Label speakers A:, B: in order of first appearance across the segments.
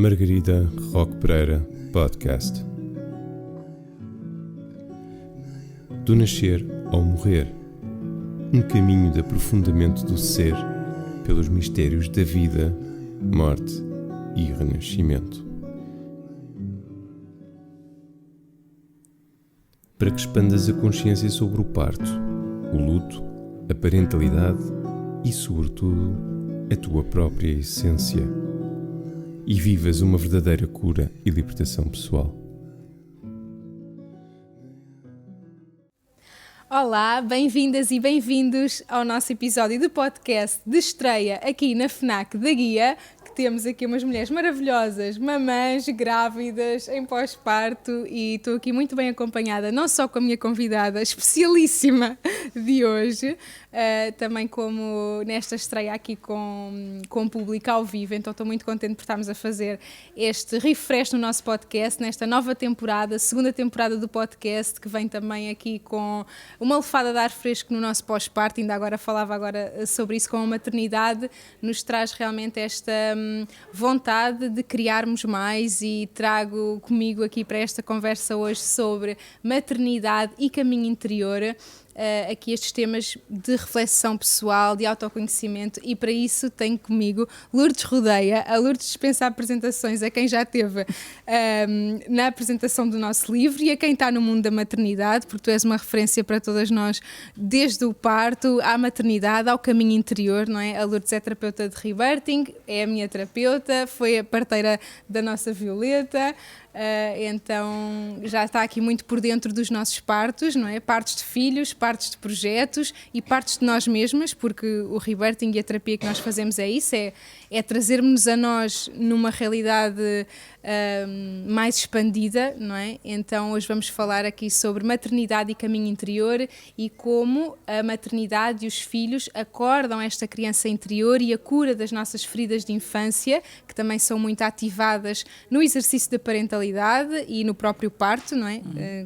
A: Margarida Roque Pereira Podcast. Do nascer ao morrer, um caminho de aprofundamento do ser pelos mistérios da vida, morte e renascimento. Para que expandas a consciência sobre o parto, o luto, a parentalidade e, sobretudo, a tua própria essência, e vivas uma verdadeira cura e libertação pessoal.
B: Olá, bem-vindas e bem-vindos ao nosso episódio de podcast de estreia aqui na FNAC da Guia, que temos aqui umas mulheres maravilhosas, mamãs, grávidas, em pós-parto, e estou aqui muito bem acompanhada, não só com a minha convidada especialíssima de hoje, também como nesta estreia aqui com o público ao vivo, então estou muito contente por estarmos a fazer este refresh no nosso podcast, nesta nova temporada, segunda temporada do podcast, que vem também aqui com uma lefada de ar fresco no nosso pós-parto. Ainda agora falava sobre isso com a maternidade, nos traz realmente esta vontade de criarmos mais, e trago comigo aqui para esta conversa hoje sobre maternidade e caminho interior, aqui estes temas de reflexão pessoal, de autoconhecimento, e para isso tenho comigo Lourdes Rodeia. A Lourdes dispensa apresentações a quem já esteve na apresentação do nosso livro e a quem está no mundo da maternidade, porque tu és uma referência para todas nós, desde o parto à maternidade, ao caminho interior, não é? A Lourdes é terapeuta de rebirthing, é a minha terapeuta, foi a parteira da nossa Violeta, então já está aqui muito por dentro dos nossos partos, não é? Partos de filhos, partos de projetos e partos de nós mesmas, porque o rebirthing e a terapia que nós fazemos é isso, é trazermos a nós numa realidade mais expandida, não é? Então hoje vamos falar aqui sobre maternidade e caminho interior, e como a maternidade e os filhos acordam esta criança interior e a cura das nossas feridas de infância, que também são muito ativadas no exercício da parentalidade e no próprio parto, não é?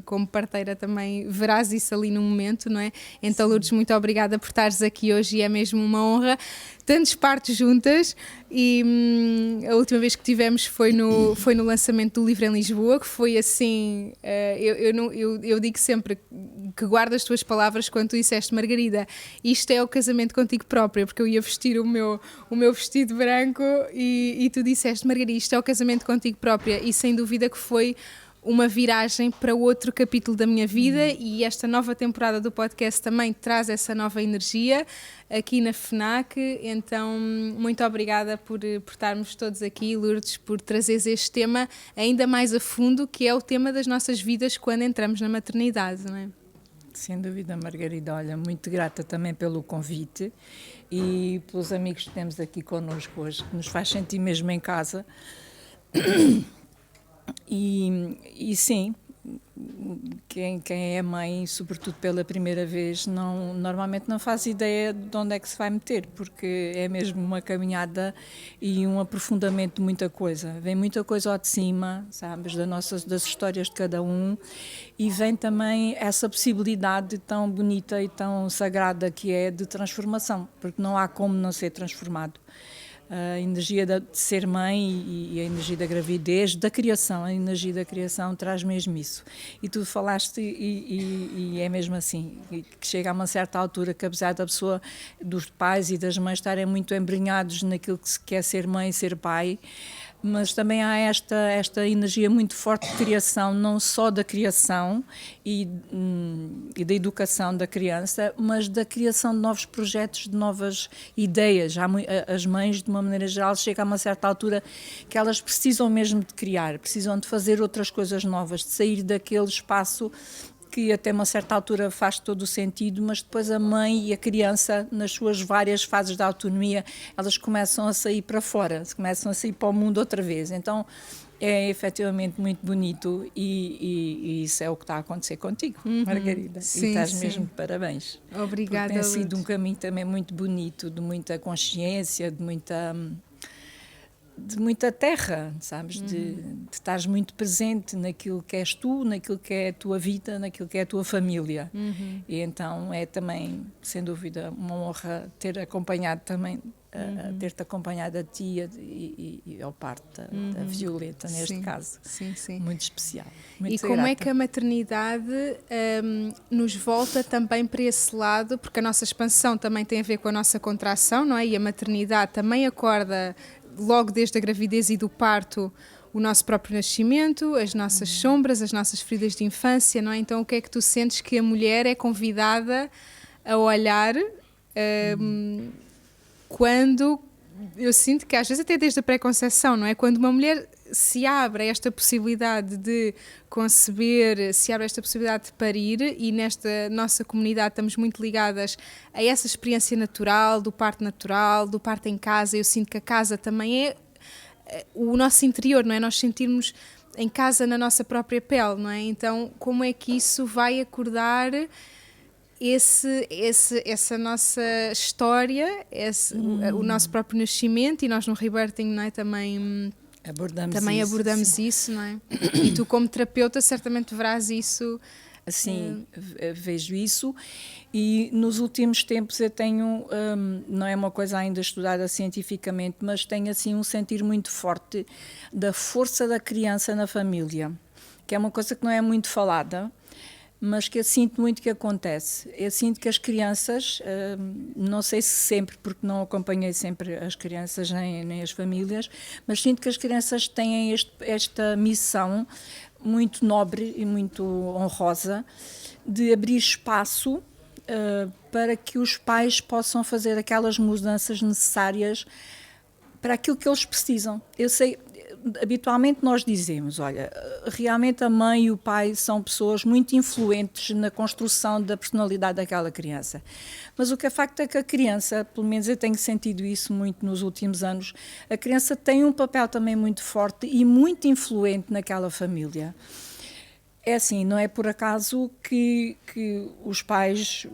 B: Como parteira também verás isso ali no momento, não é? Então, Lourdes, muito obrigada por estares aqui hoje, e é mesmo uma honra. Tantos partos juntas, e a última vez que tivemos foi no lançamento do livro em Lisboa, que foi assim, eu digo sempre que guardo as tuas palavras quando tu disseste: Margarida, isto é o casamento contigo própria, porque eu ia vestir o meu vestido branco e tu disseste: Margarida, isto é o casamento contigo própria, e sem dúvida que foi uma viragem para outro capítulo da minha vida, e esta nova temporada do podcast também traz essa nova energia aqui na FNAC. Então, muito obrigada por estarmos todos aqui, Lourdes, por trazeres este tema ainda mais a fundo, que é o tema das nossas vidas quando entramos na maternidade, não é?
C: Sem dúvida, Margarida. Olha, muito grata também pelo convite e pelos amigos que temos aqui connosco hoje, que nos faz sentir mesmo em casa. E sim, quem é mãe, sobretudo pela primeira vez, normalmente não faz ideia de onde é que se vai meter, porque é mesmo uma caminhada e um aprofundamento de muita coisa. Vem muita coisa ao de cima, sabes, das histórias de cada um, e vem também essa possibilidade tão bonita e tão sagrada que é de transformação, porque não há como não ser transformado. A energia de ser mãe e a energia da gravidez, da criação, a energia da criação traz mesmo isso. E tu falaste, e é mesmo assim, que chega a uma certa altura que, apesar da pessoa, dos pais e das mães estarem muito embrenhados naquilo que se quer ser mãe e ser pai, mas também há esta energia muito forte de criação, não só da criação e da educação da criança, mas da criação de novos projetos, de novas ideias. As mães, de uma maneira geral, chegam a uma certa altura que elas precisam mesmo de criar, precisam de fazer outras coisas novas, de sair daquele espaço que até uma certa altura faz todo o sentido, mas depois a mãe e a criança, nas suas várias fases de autonomia, elas começam a sair para fora, começam a sair para o mundo outra vez. Então é efetivamente muito bonito, e isso é o que está a acontecer contigo, Margarida.
B: Sim,
C: e estás
B: sim.
C: mesmo de parabéns.
B: Obrigada,
C: Porque tem sido
B: Lourdes.
C: um caminho também muito bonito, de muita consciência, de muita terra, sabes? De estares muito presente naquilo que és tu, naquilo que é a tua vida, naquilo que é a tua família. E então é também, sem dúvida, uma honra ter acompanhado também a ter-te acompanhado a ti e ao parto da Violeta, neste caso.
B: Sim.
C: Muito especial.
B: E como é que a maternidade nos volta também para esse lado, porque a nossa expansão também tem a ver com a nossa contração, não é? E a maternidade também acorda logo desde a gravidez e do parto o nosso próprio nascimento, as nossas sombras, as nossas feridas de infância, não é? Então o que é que tu sentes que a mulher é convidada a olhar quando... Eu sinto que às vezes até desde a pré-conceição, não é? Quando uma mulher se abre a esta possibilidade de conceber, se abre a esta possibilidade de parir, e nesta nossa comunidade estamos muito ligadas a essa experiência natural, do parto em casa. Eu sinto que a casa também é o nosso interior, não é? Nós sentirmos em casa na nossa própria pele, não é? Então, como é que isso vai acordar essa nossa história, o nosso próprio nascimento, e nós no Rebirthing, não é? Também abordamos isso, não é? E tu, como terapeuta, certamente verás isso.
C: Assim, vejo isso, e nos últimos tempos eu tenho, não é uma coisa ainda estudada cientificamente, mas tenho assim um sentir muito forte da força da criança na família, que é uma coisa que não é muito falada, mas que eu sinto muito que acontece. Eu sinto que as crianças, não sei se sempre, porque não acompanhei sempre as crianças nem as famílias, mas sinto que as crianças têm esta missão muito nobre e muito honrosa de abrir espaço para que os pais possam fazer aquelas mudanças necessárias para aquilo que eles precisam. Eu sei, habitualmente nós dizemos, olha, realmente a mãe e o pai são pessoas muito influentes na construção da personalidade daquela criança. Mas o que é facto é que a criança, pelo menos eu tenho sentido isso muito nos últimos anos, a criança tem um papel também muito forte e muito influente naquela família. É assim, não é por acaso que os pais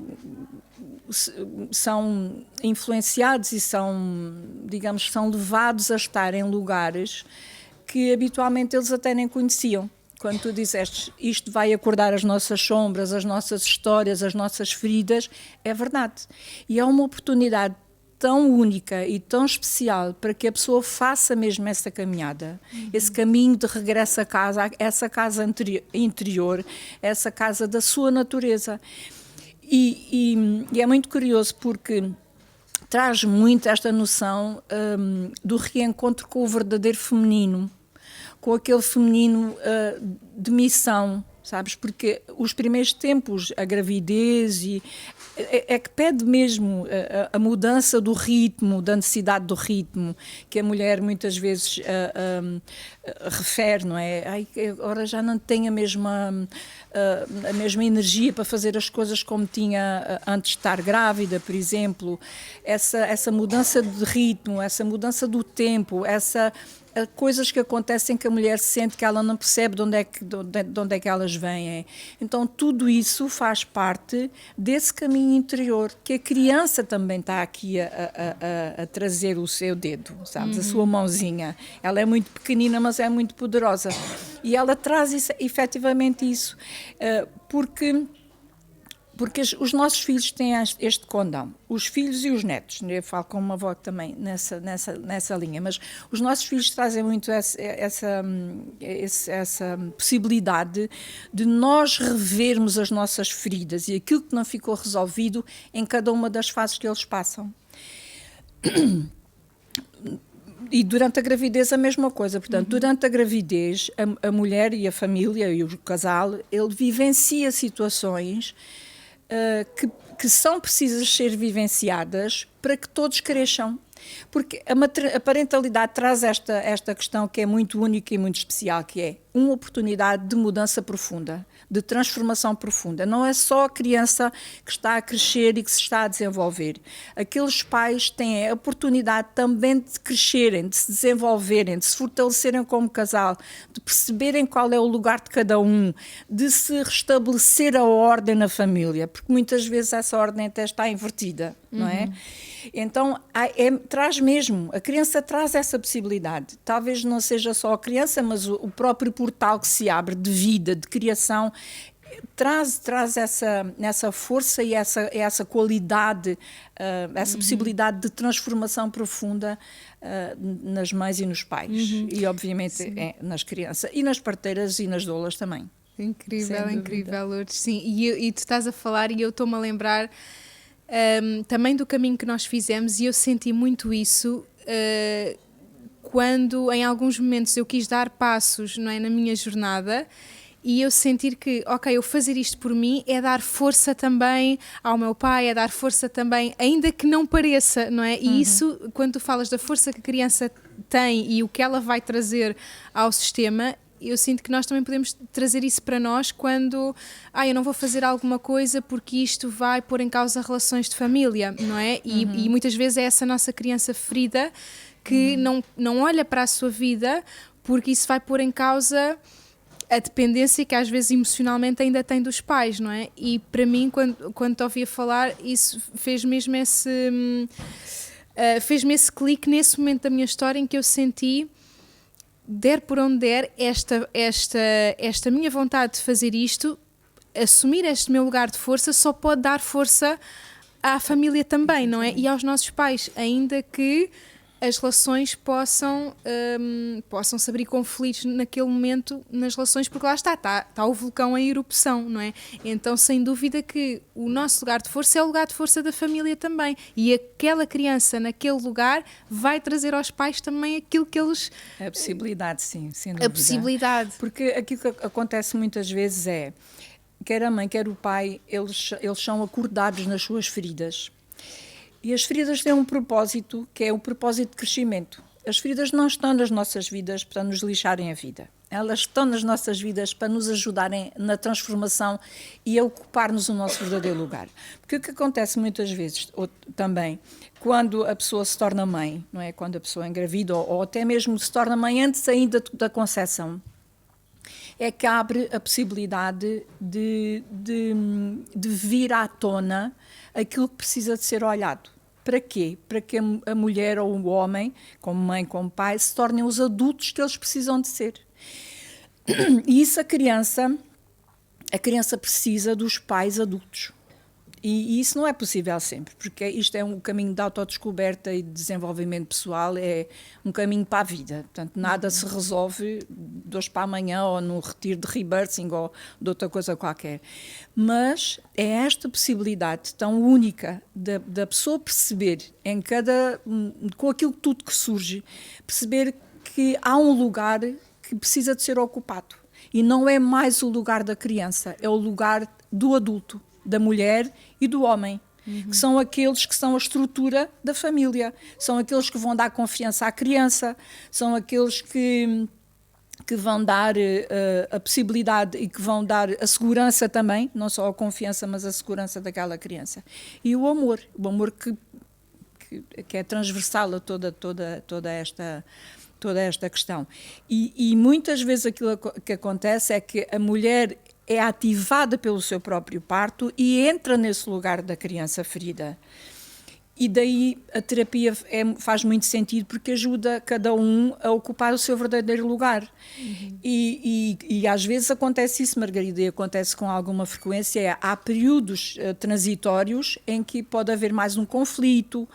C: são influenciados e são levados a estar em lugares que habitualmente eles até nem conheciam. Quando tu disseste, isto vai acordar as nossas sombras, as nossas histórias, as nossas feridas, é verdade. E é uma oportunidade tão única e tão especial para que a pessoa faça mesmo essa caminhada, esse caminho de regresso a casa, essa casa interior, essa casa da sua natureza. E é muito curioso porque traz muito esta noção do reencontro com o verdadeiro feminino, com aquele feminino de missão, sabes? Porque os primeiros tempos, a gravidez, é que pede mesmo a mudança do ritmo, da necessidade do ritmo, que a mulher muitas vezes refere, não é? Ai, agora já não tenho a mesma energia para fazer as coisas como tinha antes de estar grávida, por exemplo. Essa mudança de ritmo, essa mudança do tempo, coisas que acontecem que a mulher sente que ela não percebe de onde é que elas vêm. Então tudo isso faz parte desse caminho interior, que a criança também está aqui a trazer o seu dedo, sabes? A sua mãozinha. Ela é muito pequenina, mas é muito poderosa. E ela traz efetivamente isso, porque os nossos filhos têm este condão, os filhos e os netos, eu falo com uma avó também nessa linha, mas os nossos filhos trazem muito essa possibilidade de nós revermos as nossas feridas e aquilo que não ficou resolvido em cada uma das fases que eles passam. E durante a gravidez a mesma coisa, portanto, durante a gravidez a mulher e a família e o casal, ele vivencia situações que são precisas ser vivenciadas para que todos cresçam. Porque a parentalidade traz esta questão que é muito única e muito especial, que é uma oportunidade de mudança profunda, de transformação profunda. Não é só a criança que está a crescer e que se está a desenvolver. Aqueles pais têm a oportunidade também de crescerem, de se desenvolverem, de se fortalecerem como casal, de perceberem qual é o lugar de cada um, de se restabelecer a ordem na família, porque muitas vezes essa ordem até está invertida, não é? Então, traz mesmo, a criança traz essa possibilidade. Talvez não seja só a criança, mas o próprio portal que se abre de vida, de criação, traz essa força e essa qualidade, essa possibilidade de transformação profunda nas mães e nos pais. E, obviamente, nas crianças. E nas parteiras e nas doulas também.
B: Incrível, incrível, Lourdes. Sim, e tu estás a falar e eu estou-me a lembrar também do caminho que nós fizemos, e eu senti muito isso quando em alguns momentos eu quis dar passos, não é, na minha jornada, e eu sentir que, ok, eu fazer isto por mim é dar força também ao meu pai, é dar força também, ainda que não pareça, não é? E isso, quando tu falas da força que a criança tem e o que ela vai trazer ao sistema, eu sinto que nós também podemos trazer isso para nós quando eu não vou fazer alguma coisa porque isto vai pôr em causa relações de família, não é? E muitas vezes é essa nossa criança ferida que não olha para a sua vida porque isso vai pôr em causa a dependência que às vezes emocionalmente ainda tem dos pais, não é? E para mim, quando te ouvia falar, isso fez mesmo fez-me esse clique nesse momento da minha história em que eu senti, der por onde der, esta minha vontade de fazer isto, assumir este meu lugar de força, só pode dar força à família também, não é? E aos nossos pais, ainda que as relações possam se abrir conflitos naquele momento nas relações, porque lá está o vulcão em erupção, não é? Então, sem dúvida que o nosso lugar de força é o lugar de força da família também, e aquela criança naquele lugar vai trazer aos pais também aquilo que eles...
C: A possibilidade, sim, sem dúvida.
B: A possibilidade.
C: Porque aquilo que acontece muitas vezes é, quer a mãe, quer o pai, eles são acordados nas suas feridas. E as feridas têm um propósito, que é o propósito de crescimento. As feridas não estão nas nossas vidas para nos lixarem a vida. Elas estão nas nossas vidas para nos ajudarem na transformação e a ocupar-nos o nosso verdadeiro lugar. Porque o que acontece muitas vezes, ou também, quando a pessoa se torna mãe, não é? Quando a pessoa é engravida, ou até mesmo se torna mãe antes ainda da concepção, é que abre a possibilidade de vir à tona aquilo que precisa de ser olhado. Para quê? Para que a mulher ou o homem, como mãe, como pai, se tornem os adultos que eles precisam de ser. E isso a criança precisa dos pais adultos. E isso não é possível sempre, porque isto é um caminho de autodescoberta e de desenvolvimento pessoal, é um caminho para a vida. Portanto, nada se resolve de hoje para amanhã ou no retiro de rebirthing ou de outra coisa qualquer. Mas é esta possibilidade tão única da pessoa perceber, com aquilo tudo que surge, perceber que há um lugar que precisa de ser ocupado. E não é mais o lugar da criança, é o lugar do adulto, da mulher e do homem, que são aqueles que são a estrutura da família, são aqueles que vão dar confiança à criança, são aqueles que vão dar a possibilidade e que vão dar a segurança também, não só a confiança, mas a segurança daquela criança. E o amor que é transversal a toda esta questão. E muitas vezes aquilo que acontece é que a mulher é ativada pelo seu próprio parto e entra nesse lugar da criança ferida. E daí a terapia faz muito sentido porque ajuda cada um a ocupar o seu verdadeiro lugar. E às vezes acontece isso, Margarida, e acontece com alguma frequência. Há períodos transitórios em que pode haver mais um conflito,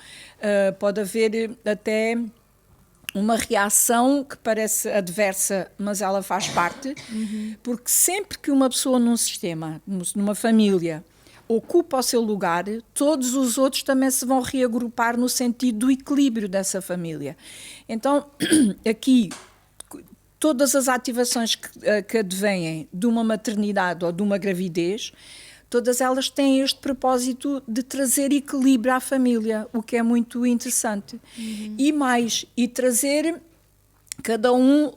C: pode haver até uma reação que parece adversa, mas ela faz parte, porque sempre que uma pessoa num sistema, numa família, ocupa o seu lugar, todos os outros também se vão reagrupar no sentido do equilíbrio dessa família. Então, aqui, todas as ativações que advêm de uma maternidade ou de uma gravidez, todas elas têm este propósito de trazer equilíbrio à família, o que é muito interessante. E trazer cada um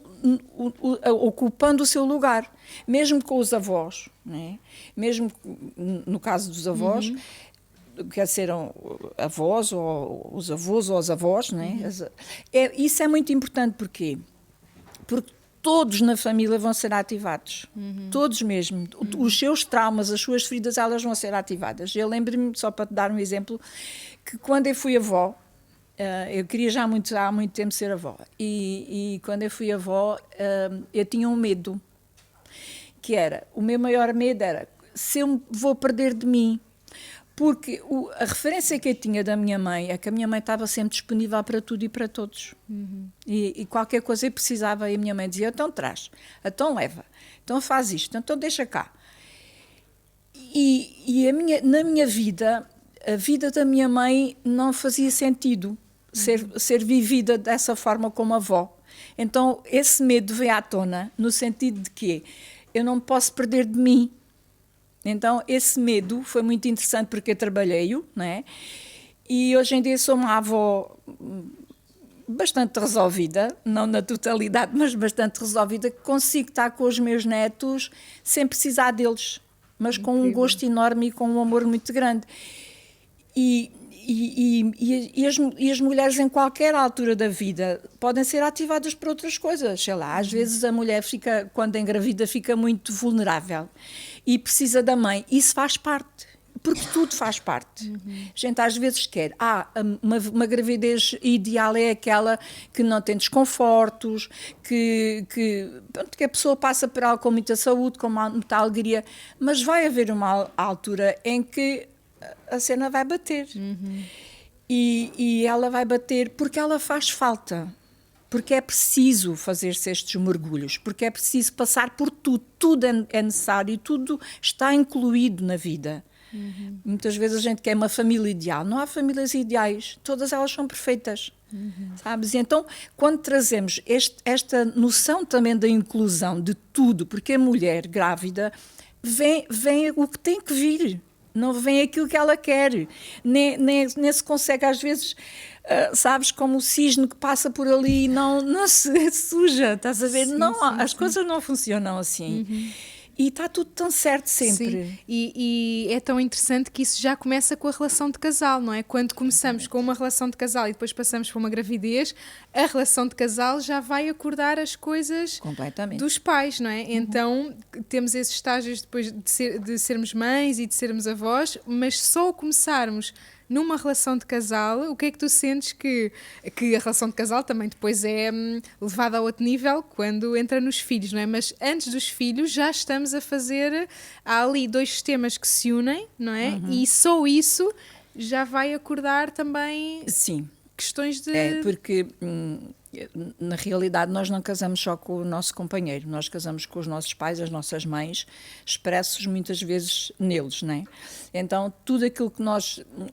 C: ocupando o seu lugar, mesmo com os avós, né? Mesmo no caso dos avós, quer ser avós ou os avós ou as avós, né? Isso é muito importante, porque todos na família vão ser ativados, todos mesmo. Os seus traumas, as suas feridas, elas vão ser ativadas. Eu lembro-me, só para te dar um exemplo, que quando eu fui avó, eu queria já há muito tempo ser avó, e quando eu fui avó, eu tinha um medo, que era, o meu maior medo era, se eu me vou perder de mim. Porque a referência que eu tinha da minha mãe é que a minha mãe estava sempre disponível para tudo e para todos. E qualquer coisa eu precisava, e a minha mãe dizia, então traz, então leva, então faz isto, então deixa cá. E na minha vida, a vida da minha mãe não fazia sentido ser vivida dessa forma como avó. Então esse medo veio à tona, no sentido de que eu não me posso perder de mim. Então, esse medo foi muito interessante porque eu trabalhei-o, não é? E hoje em dia sou uma avó bastante resolvida, não na totalidade, mas bastante resolvida, que consigo estar com os meus netos sem precisar deles, mas com um gosto enorme e com um amor muito grande. E as mulheres em qualquer altura da vida podem ser ativadas por outras coisas, sei lá, às vezes a mulher quando engravida fica muito vulnerável e precisa da mãe, isso faz parte, porque tudo faz parte. A gente às vezes quer, uma gravidez ideal é aquela que não tem desconfortos, que a pessoa passa por algo com muita saúde, com muita alegria, mas vai haver uma altura em que a cena vai bater. E ela vai bater porque ela faz falta. Porque é preciso fazer-se estes mergulhos. Porque é preciso passar por tudo. Tudo é necessário e tudo está incluído na vida. Muitas vezes a gente quer uma família ideal. Não há famílias ideais. Todas elas são perfeitas. Sabes? E então, quando trazemos esta noção também da inclusão de tudo, porque a mulher grávida vem o que tem que vir. Não vem aquilo que ela quer, nem se consegue às vezes, sabes, como o cisne que passa por ali e não se suja, estás a ver? Sim, as coisas não funcionam assim. E está tudo tão certo sempre.
B: Sim. E é tão interessante que isso já começa com a relação de casal, não é? Quando começamos com uma relação de casal e depois passamos para uma gravidez, a relação de casal já vai acordar as coisas dos pais, não é? Então temos esses estágios depois de sermos mães e de sermos avós, mas só ao começarmos numa relação de casal, o que é que tu sentes que a relação de casal também depois é levada a outro nível quando entra nos filhos, não é? Mas antes dos filhos já estamos a fazer, há ali dois sistemas que se unem, não é? E só isso já vai acordar também questões de...
C: porque na realidade nós não casamos só com o nosso companheiro, nós casamos com os nossos pais, as nossas mães, expressos muitas vezes neles, não é? Então tudo aquilo que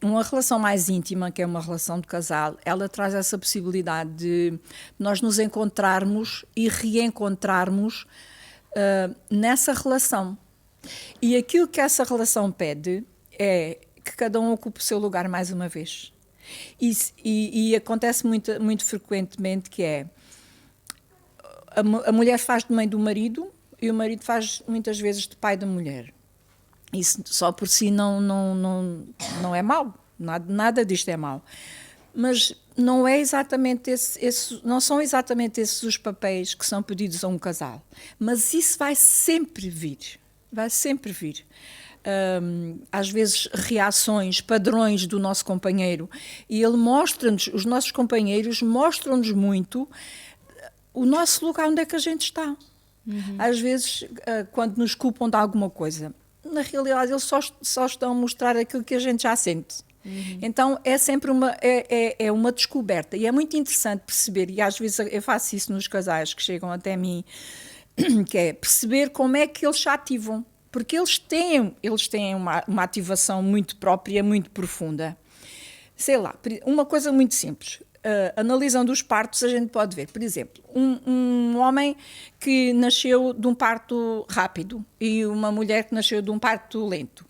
C: uma relação mais íntima, que é uma relação de casal, ela traz essa possibilidade de nós nos encontrarmos e reencontrarmos nessa relação. E aquilo que essa relação pede é que cada um ocupe o seu lugar mais uma vez. E acontece muito frequentemente que é a mulher faz de mãe do marido e o marido faz muitas vezes de pai da mulher. Isso só por si não é mau, nada disto é mau. Mas não é exatamente não são exatamente esses os papéis que são pedidos a um casal. Mas isso vai sempre vir. Às vezes reações, padrões do nosso companheiro, e ele mostra-nos, os nossos companheiros mostram-nos muito o nosso lugar, onde é que a gente está. Às vezes, quando nos culpam de alguma coisa, na realidade eles só estão a mostrar aquilo que a gente já sente. Então é sempre uma descoberta, e é muito interessante perceber, e às vezes eu faço isso nos casais que chegam até mim, que é perceber como é que eles se ativam. Porque eles têm uma ativação muito própria, muito profunda. Sei lá, uma coisa muito simples. Analisando os partos, a gente pode ver, por exemplo, um homem que nasceu de um parto rápido e uma mulher que nasceu de um parto lento.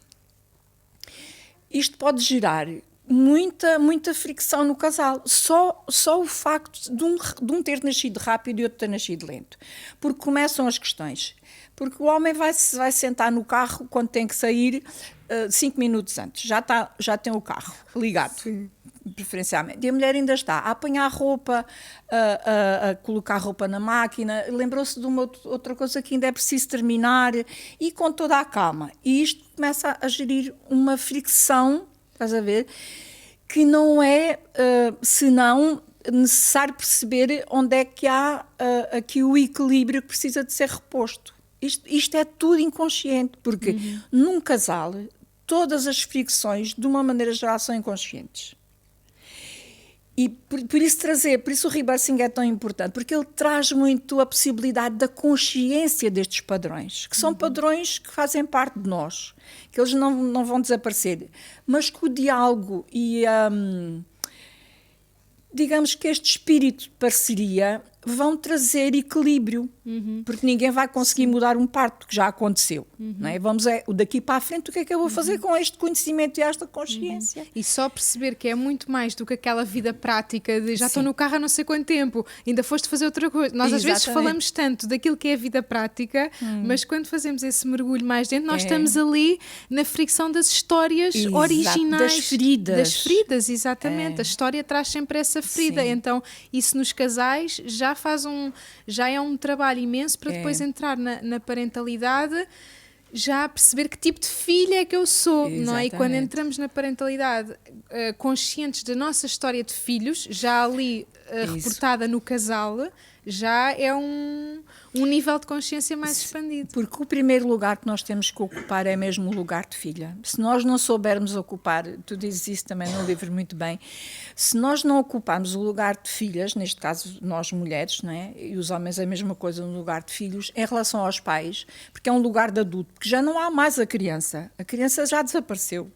C: Isto pode gerar muita fricção no casal. Só o facto de um ter nascido rápido e outro ter nascido lento. Porque começam as questões. Porque o homem vai sentar no carro quando tem que sair 5 minutos antes. Já tem o carro ligado, preferencialmente. E a mulher ainda está a apanhar roupa, a colocar roupa na máquina. Lembrou-se de uma outra coisa que ainda é preciso terminar, e com toda a calma. E isto começa a gerir uma fricção, estás a ver, que não é, senão, necessário perceber onde é que há aqui o equilíbrio que precisa de ser reposto. Isto é tudo inconsciente, porque num casal todas as fricções, de uma maneira geral, são inconscientes. E por isso o rebirthing é tão importante, porque ele traz muito a possibilidade da consciência destes padrões, que são padrões que fazem parte de nós, que eles não vão desaparecer, mas que o diálogo e digamos que este espírito de parceria vão trazer equilíbrio, porque ninguém vai conseguir mudar um parto que já aconteceu. Não é? Vamos daqui para a frente, o que é que eu vou fazer com este conhecimento e esta consciência?
B: E só perceber que é muito mais do que aquela vida prática de já estou no carro há não sei quanto tempo, ainda foste fazer outra coisa. Nós às vezes falamos tanto daquilo que é a vida prática, mas quando fazemos esse mergulho mais dentro, nós estamos ali na fricção das histórias originais.
C: Das feridas.
B: Das feridas, exatamente. A história traz sempre essa ferida. Então, isso nos casais já é um trabalho imenso para depois entrar na parentalidade, já perceber que tipo de filha é que eu sou, não é? E quando entramos na parentalidade conscientes da nossa história de filhos, já ali reportada no casal, já é um nível de consciência mais expandido.
C: Porque o primeiro lugar que nós temos que ocupar é mesmo o lugar de filha. Se nós não soubermos ocupar, tu dizes isso também no livro muito bem, se nós não ocuparmos o lugar de filhas, neste caso nós mulheres, não é? E os homens é a mesma coisa no lugar de filhos, em relação aos pais, porque é um lugar de adulto, porque já não há mais a criança já desapareceu.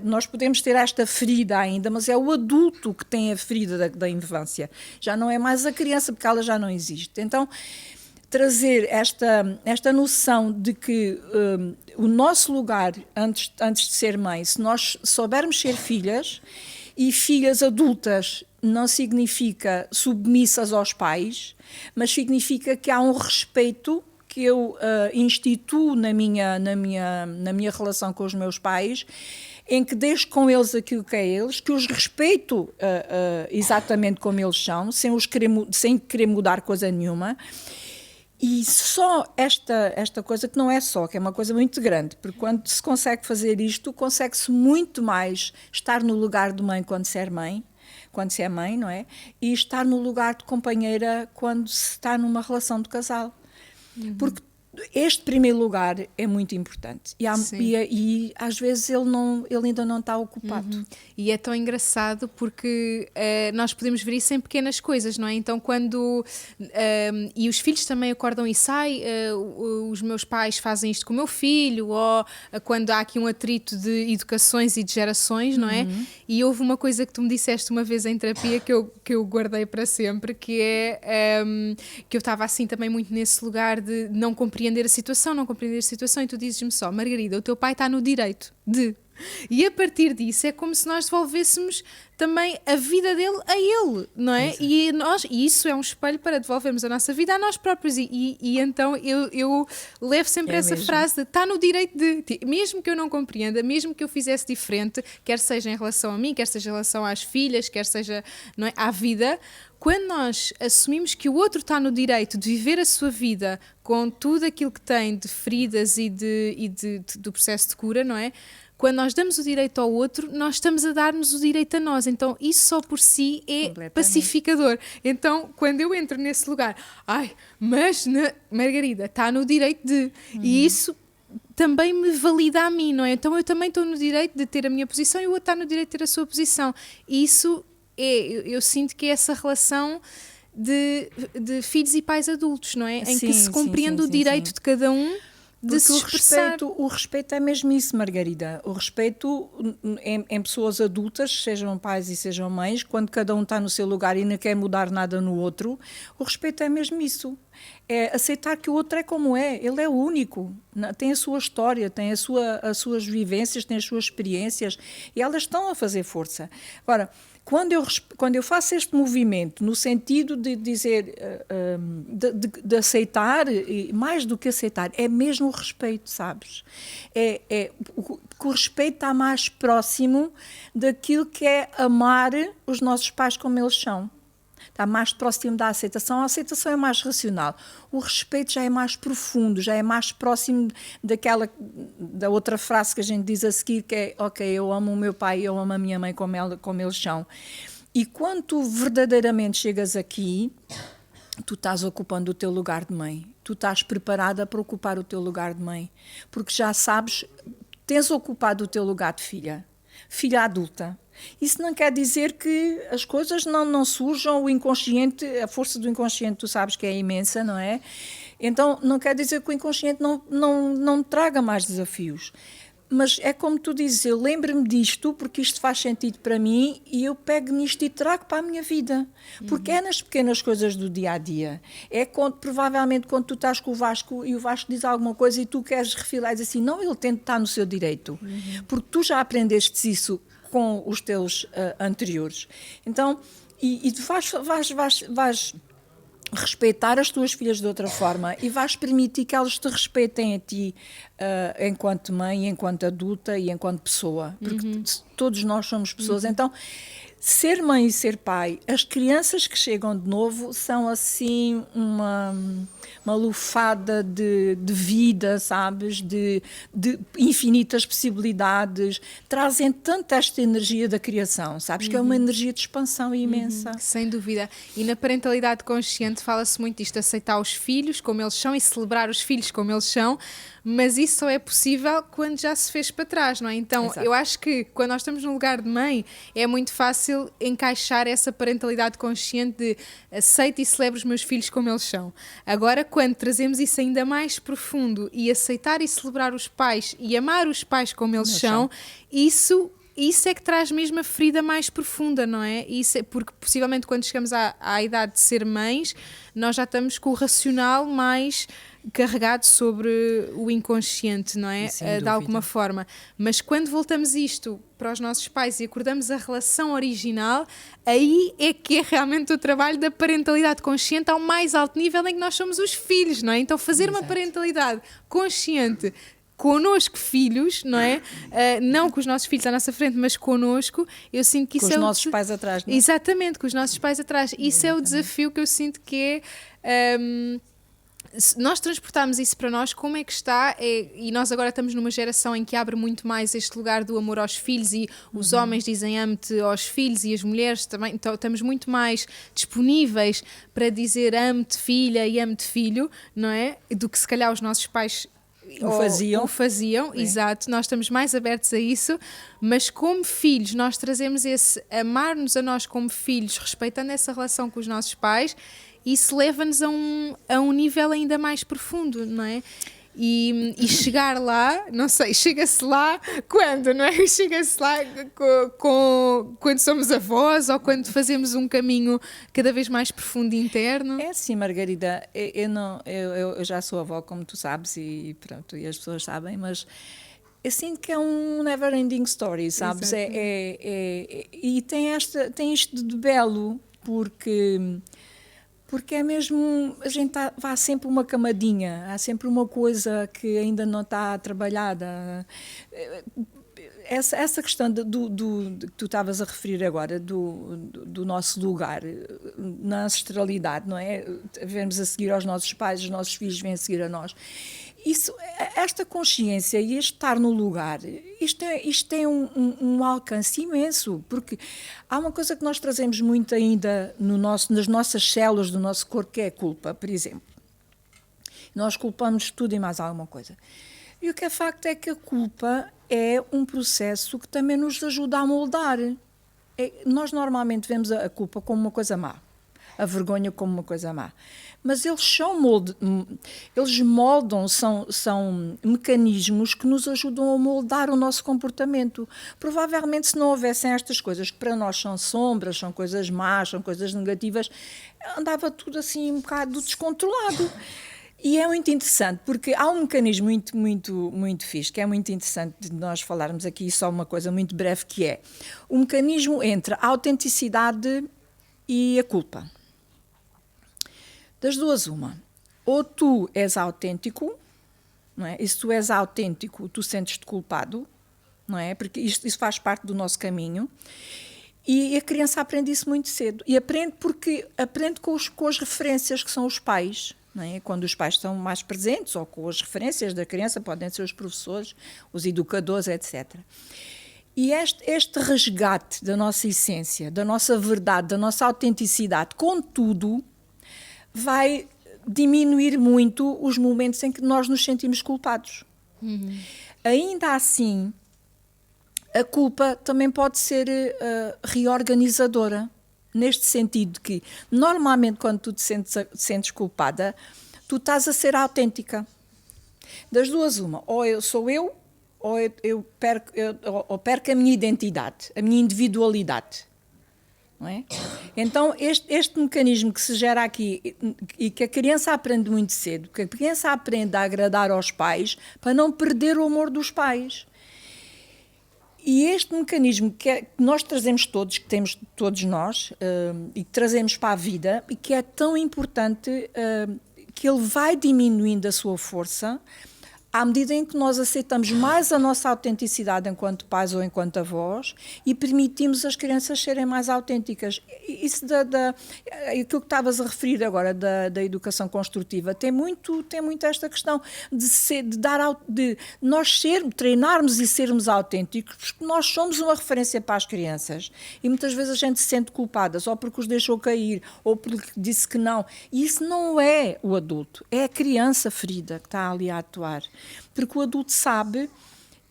C: Nós podemos ter esta ferida ainda, mas é o adulto que tem a ferida da infância, já não é mais a criança, porque ela já não existe. Então, trazer esta noção de que o nosso lugar antes de ser mãe, se nós soubermos ser filhas, e filhas adultas não significa submissas aos pais, mas significa que há um respeito que eu instituo na minha relação com os meus pais, em que deixo com eles aquilo que é eles, que os respeito exatamente como eles são, sem querer mudar coisa nenhuma. E só esta coisa, que não é só, que é uma coisa muito grande, porque quando se consegue fazer isto, consegue-se muito mais estar no lugar de mãe quando se é mãe, não é? E estar no lugar de companheira quando se está numa relação de casal. Porque este primeiro lugar é muito importante e às vezes ele ainda não está ocupado.
B: E é tão engraçado porque nós podemos ver isso em pequenas coisas, não é? Então quando e os filhos também acordam e saem, os meus pais fazem isto com o meu filho, ou quando há aqui um atrito de educações e de gerações, não é? E houve uma coisa que tu me disseste uma vez em terapia que eu guardei para sempre, que é que eu estava assim também muito nesse lugar de não compreender a situação, e tu dizes-me só, Margarida, o teu pai está no direito de... E a partir disso é como se nós devolvêssemos também a vida dele a ele, não é? E isso é um espelho para devolvermos a nossa vida a nós próprios. E então eu levo sempre essa frase de está no direito de, mesmo que eu não compreenda, mesmo que eu fizesse diferente, quer seja em relação a mim, quer seja em relação às filhas, quer seja, não é, à vida, quando nós assumimos que o outro está no direito de viver a sua vida com tudo aquilo que tem de feridas e do processo de cura, não é? Quando nós damos o direito ao outro, nós estamos a dar-nos o direito a nós. Então, isso só por si é pacificador. Então, quando eu entro nesse lugar, mas Margarida está no direito de... E isso também me valida a mim, não é? Então, eu também estou no direito de ter a minha posição e o outro está no direito de ter a sua posição. E isso eu sinto que é essa relação de filhos e pais adultos, não é? Em que se compreende o direito de cada um de se expressar.
C: O respeito é mesmo isso, Margarida. O respeito em pessoas adultas, sejam pais e sejam mães, quando cada um está no seu lugar e não quer mudar nada no outro, o respeito é mesmo isso. É aceitar que o outro é como é, ele é único, tem a sua história, tem as suas vivências, tem as suas experiências e elas estão a fazer força. Agora, quando eu faço este movimento no sentido de dizer, de aceitar, mais do que aceitar, é mesmo o respeito, sabes? O respeito está mais próximo daquilo que é amar os nossos pais como eles são. Está mais próximo da aceitação. A aceitação é mais racional. O respeito já é mais profundo, já é mais próximo da outra frase que a gente diz a seguir, que é, ok, eu amo o meu pai, eu amo a minha mãe como eles são. E quando tu verdadeiramente chegas aqui, tu estás ocupando o teu lugar de mãe. tu estás preparada para ocupar o teu lugar de mãe, porque já sabes, tens ocupado o teu lugar de filha adulta. Isso não quer dizer que as coisas não surjam, o inconsciente, a força do inconsciente tu sabes que é imensa, não é? Então não quer dizer que o inconsciente não traga mais desafios. Mas é como tu dizes, eu lembro-me disto porque isto faz sentido para mim e eu pego nisto e trago para a minha vida. Porque é nas pequenas coisas do dia-a-dia. É provavelmente quando tu estás com o Vasco e o Vasco diz alguma coisa e tu queres refilar e diz assim, não, ele tem de estar no seu direito. Porque tu já aprendeste isso com os teus anteriores. Então, e tu vais respeitar as tuas filhas de outra forma e vais permitir que elas te respeitem a ti enquanto mãe, enquanto adulta e enquanto pessoa, porque todos nós somos pessoas. Então, ser mãe e ser pai, as crianças que chegam de novo são assim uma lufada de vida, sabes, de infinitas possibilidades, trazem tanto esta energia da criação, sabes, que é uma energia de expansão imensa.
B: Sem dúvida. E na parentalidade consciente fala-se muito isto, aceitar os filhos como eles são e celebrar os filhos como eles são, mas isso só é possível quando já se fez para trás, não é? Então,
C: Exato.
B: Eu acho que quando nós estamos no lugar de mãe, é muito fácil encaixar essa parentalidade consciente de aceito e celebro os meus filhos como eles são. Agora, quando trazemos isso ainda mais profundo e aceitar e celebrar os pais e amar os pais como eles são, isso é que traz mesmo a ferida mais profunda, não é? Porque possivelmente quando chegamos à idade de ser mães, nós já estamos com o racional mais carregado sobre o inconsciente, não é? De alguma forma. Mas quando voltamos isto para os nossos pais e acordamos a relação original, aí é que é realmente o trabalho da parentalidade consciente ao mais alto nível em que nós somos os filhos, não é? Então fazer uma parentalidade consciente connosco filhos, não é? Não com os nossos filhos à nossa frente, mas connosco, eu sinto que isso
C: com os nossos pais atrás, não é?
B: Exatamente, com os nossos pais atrás. Isso é o desafio que eu sinto que é... se nós transportarmos isso para nós, como é que está? E nós agora estamos numa geração em que abre muito mais este lugar do amor aos filhos e os homens dizem amo-te aos filhos e as mulheres também, então estamos muito mais disponíveis para dizer amo-te filha e amo-te filho, não é? Do que se calhar os nossos pais o faziam, exato, nós estamos mais abertos a isso, mas como filhos nós trazemos esse amar-nos a nós como filhos, respeitando essa relação com os nossos pais, isso leva-nos a um nível ainda mais profundo, não é? E chegar lá, não sei, chega-se lá quando, não é? Chega-se lá quando somos avós ou quando fazemos um caminho cada vez mais profundo e interno.
C: É assim, Margarida, eu já sou avó, como tu sabes, e pronto, e as pessoas sabem, mas eu sinto que é um never-ending story, sabes? E tem isto de belo, porque é mesmo, a gente há sempre uma camadinha, há sempre uma coisa que ainda não está trabalhada. Essa questão que tu estavas a referir agora, do nosso lugar na ancestralidade, não é? Vemos a seguir aos nossos pais, os nossos filhos vêm a seguir a nós. Esta consciência e este estar no lugar, isto tem um alcance imenso, porque há uma coisa que nós trazemos muito ainda nas nossas células do nosso corpo, que é a culpa, por exemplo. Nós culpamos tudo e mais alguma coisa. E o que é facto é que a culpa é um processo que também nos ajuda a moldar. Nós normalmente vemos a culpa como uma coisa má, a vergonha como uma coisa má. Mas eles moldam, são mecanismos que nos ajudam a moldar o nosso comportamento. Provavelmente, se não houvessem estas coisas, que para nós são sombras, são coisas más, são coisas negativas, andava tudo assim um bocado descontrolado. E é muito interessante, porque há um mecanismo muito, muito, muito fixe, que é muito interessante de nós falarmos aqui, só uma coisa muito breve, que é o mecanismo entre a autenticidade e a culpa. Das duas, uma. Ou tu és autêntico, não é? E se tu és autêntico, tu sentes-te culpado, não é? Porque isso faz parte do nosso caminho. E a criança aprende isso muito cedo. E aprende com as referências que são os pais, não é? Quando os pais estão mais presentes, ou com as referências da criança, podem ser os professores, os educadores, etc. E este resgate da nossa essência, da nossa verdade, da nossa autenticidade, contudo, vai diminuir muito os momentos em que nós nos sentimos culpados. Ainda assim, a culpa também pode ser reorganizadora, neste sentido de que, normalmente, quando tu te sentes culpada, tu estás a ser autêntica. Das duas, uma, ou eu sou eu, ou eu perco a minha identidade, a minha individualidade. Não é? Então, este mecanismo que se gera aqui e que a criança aprende muito cedo, que a criança aprende a agradar aos pais para não perder o amor dos pais. E este mecanismo que nós trazemos todos, que temos todos nós, e que trazemos para a vida, e que é tão importante, que ele vai diminuindo a sua força à medida em que nós aceitamos mais a nossa autenticidade enquanto pais ou enquanto avós e permitimos as crianças serem mais autênticas. Isso aquilo que estavas a referir agora da educação construtiva tem muito esta questão de nós treinarmos e sermos autênticos, porque nós somos uma referência para as crianças e muitas vezes a gente se sente culpada só porque os deixou cair ou porque disse que não. E isso não é o adulto, é a criança ferida que está ali a atuar. Porque o adulto sabe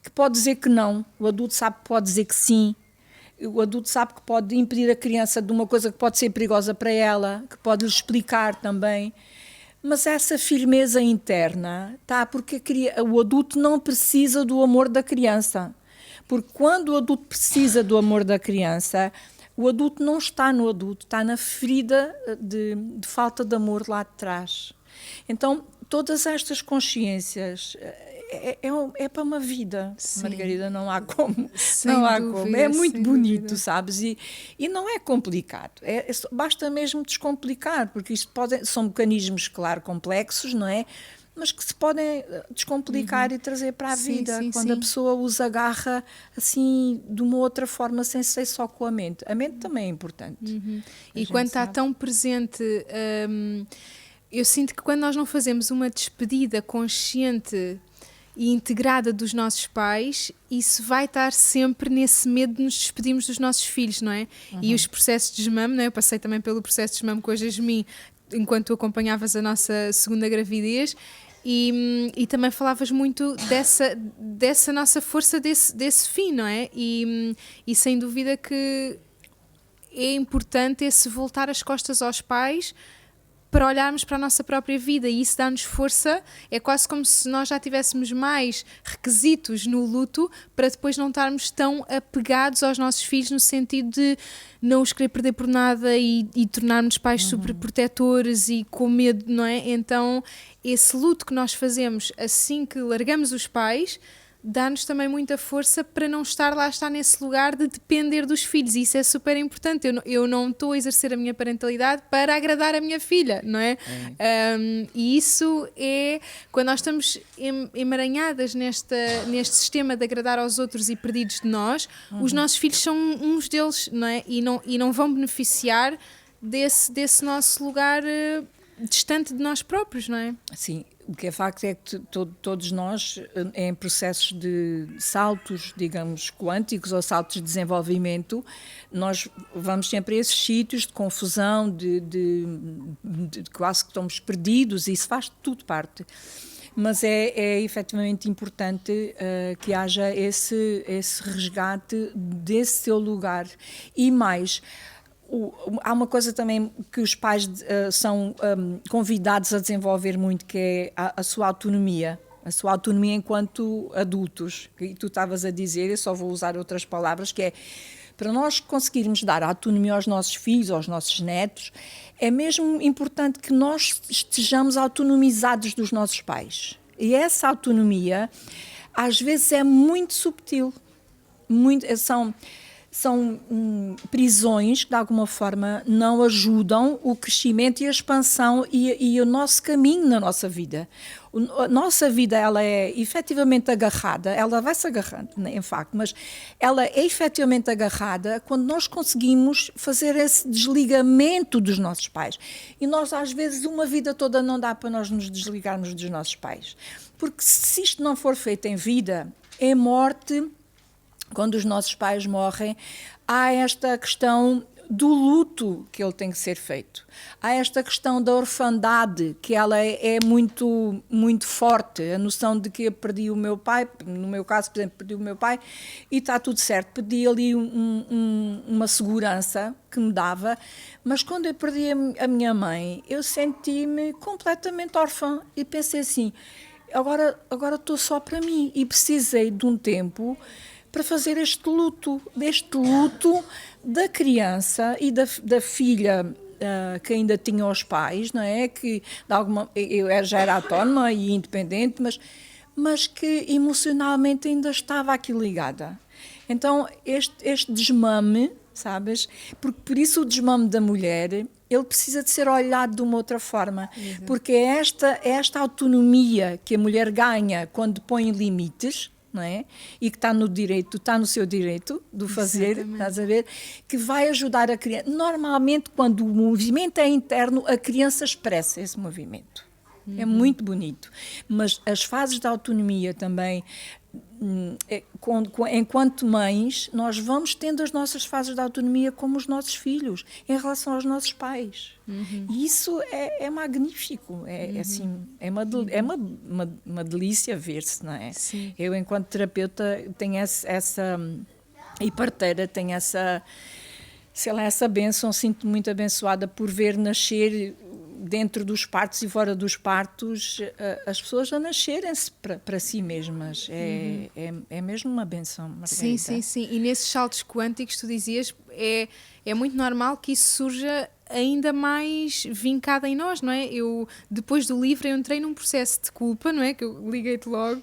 C: que pode dizer que não, o adulto sabe que pode dizer que sim, o adulto sabe que pode impedir a criança de uma coisa que pode ser perigosa para ela, que pode lhe explicar também. Mas essa firmeza interna está porque o adulto não precisa do amor da criança. Porque quando o adulto precisa do amor da criança, o adulto não está no adulto, está na ferida de falta de amor lá de trás. Então, todas estas consciências é para uma vida. Sim. Margarida, não há como. Não há como. É muito bonito, dúvida. Sabes? E não é complicado. Basta mesmo descomplicar, porque isto são mecanismos, claro, complexos, não é? Mas que se podem descomplicar e trazer para a vida. Quando a pessoa os agarra assim, de uma outra forma, sem ser só com a mente. A mente também é importante.
B: E quando está tão presente... eu sinto que quando nós não fazemos uma despedida consciente e integrada dos nossos pais, isso vai estar sempre nesse medo de nos despedirmos dos nossos filhos, não é? E os processos de desmame, não é? Eu passei também pelo processo de desmame com a Jasmine, enquanto tu acompanhavas a nossa segunda gravidez, e também falavas muito dessa nossa força, desse fim, não é? E sem dúvida que é importante esse voltar as costas aos pais para olharmos para a nossa própria vida, e isso dá-nos força. É quase como se nós já tivéssemos mais requisitos no luto para depois não estarmos tão apegados aos nossos filhos, no sentido de não os querer perder por nada e tornarmos pais super protetores e com medo, não é? Então esse luto que nós fazemos assim que largamos os pais dá-nos também muita força para não estar nesse lugar de depender dos filhos, e isso é super importante. Eu não estou a exercer a minha parentalidade para agradar a minha filha, não é? E isso é, quando nós estamos emaranhadas neste sistema de agradar aos outros e perdidos de nós, os nossos filhos são uns deles, não é? E não vão beneficiar desse nosso lugar distante de nós próprios, não é?
C: Sim. O que é facto é que todos nós, em processos de saltos, digamos, quânticos ou saltos de desenvolvimento, nós vamos sempre a esses sítios de confusão, de quase que estamos perdidos, e isso faz tudo parte. Mas é efetivamente importante que haja esse resgate desse seu lugar. E mais... há uma coisa também que os pais são convidados a desenvolver muito, que é a sua autonomia enquanto adultos. E tu estavas a dizer, eu só vou usar outras palavras, que é, para nós conseguirmos dar autonomia aos nossos filhos, aos nossos netos, é mesmo importante que nós estejamos autonomizados dos nossos pais. E essa autonomia, às vezes, é muito subtil. São prisões que, de alguma forma, não ajudam o crescimento e a expansão e o nosso caminho na nossa vida. A nossa vida, ela é efetivamente agarrada, ela vai-se agarrando, né, em facto, mas ela é efetivamente agarrada quando nós conseguimos fazer esse desligamento dos nossos pais. E nós, às vezes, uma vida toda não dá para nós nos desligarmos dos nossos pais. Porque se isto não for feito em vida, em morte... Quando os nossos pais morrem, há esta questão do luto que ele tem que ser feito. Há esta questão da orfandade, que ela é muito, muito forte, a noção de que eu perdi o meu pai, no meu caso, por exemplo, perdi o meu pai e está tudo certo, perdi ali uma segurança que me dava, mas quando eu perdi a minha mãe, eu senti-me completamente órfã e pensei assim, agora estou só para mim, e precisei de um tempo para fazer este luto da criança e da filha que ainda tinha os pais, não é? Que eu já era autónoma e independente, mas que emocionalmente ainda estava aqui ligada. Então, este desmame, sabes? Por isso o desmame da mulher, ele precisa de ser olhado de uma outra forma, porque é esta autonomia que a mulher ganha quando põe limites, não é? E que está no seu direito de fazer,
B: Exatamente.
C: estás a ver? Que vai ajudar a criança. Normalmente, quando o movimento é interno, a criança expressa esse movimento. É muito bonito. Mas as fases da autonomia também, enquanto mães, nós vamos tendo as nossas fases de autonomia como os nossos filhos, em relação aos nossos pais. E isso é magnífico, assim, é uma delícia ver-se, não é?
B: Sim.
C: Eu, enquanto terapeuta, tenho essa e parteira, tenho essa, sei lá, essa bênção, sinto-me muito abençoada por ver nascer dentro dos partos e fora dos partos, as pessoas a nascerem-se para si mesmas. É mesmo uma benção, Margarida.
B: Sim. E nesses saltos quânticos, tu dizias, é muito normal que isso surja ainda mais vincado em nós, não é? Eu, depois do livro, eu entrei num processo de culpa, não é? Que eu liguei-te logo.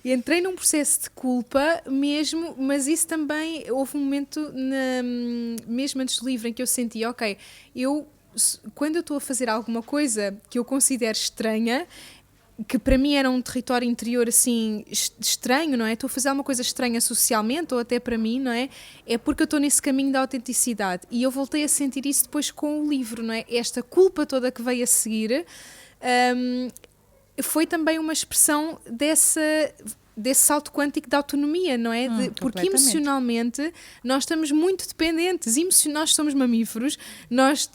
B: Entrei num processo de culpa mesmo, mas isso também, houve um momento, mesmo antes do livro, em que eu senti, ok, quando eu estou a fazer alguma coisa que eu considero estranha, que para mim era um território interior assim estranho, não é? Estou a fazer alguma coisa estranha socialmente ou até para mim, não é? É porque eu estou nesse caminho da autenticidade, e eu voltei a sentir isso depois com o livro, não é? Esta culpa toda que veio a seguir foi também uma expressão desse salto quântico da autonomia, não é? Porque emocionalmente nós estamos muito dependentes, nós somos mamíferos, nós